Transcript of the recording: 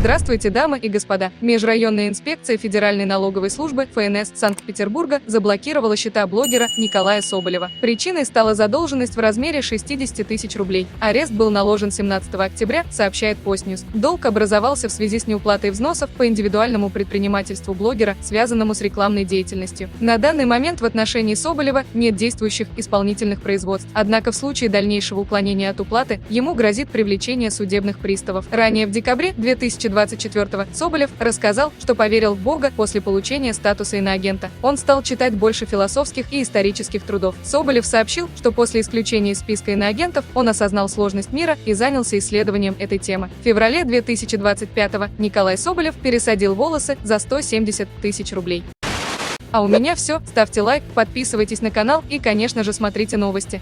Здравствуйте, дамы и господа! Межрайонная инспекция Федеральной налоговой службы ФНС Санкт-Петербурга заблокировала счета блогера Николая Соболева. Причиной стала задолженность в размере 60 тысяч рублей. Арест был наложен 17 октября, сообщает Постньюз. Долг образовался в связи с неуплатой взносов по индивидуальному предпринимательству блогера, связанному с рекламной деятельностью. На данный момент в отношении Соболева нет действующих исполнительных производств. Однако в случае дальнейшего уклонения от уплаты ему грозит привлечение судебных приставов. Ранее в декабре 2024 Соболев рассказал, что поверил в Бога после получения статуса иноагента. Он стал читать больше философских и исторических трудов. Соболев сообщил, что после исключения из списка иноагентов он осознал сложность мира и занялся исследованием этой темы. В феврале 2025 Николай Соболев пересадил волосы за 170 тысяч рублей. А у меня все. Ставьте лайк, подписывайтесь на канал и, конечно же, смотрите новости.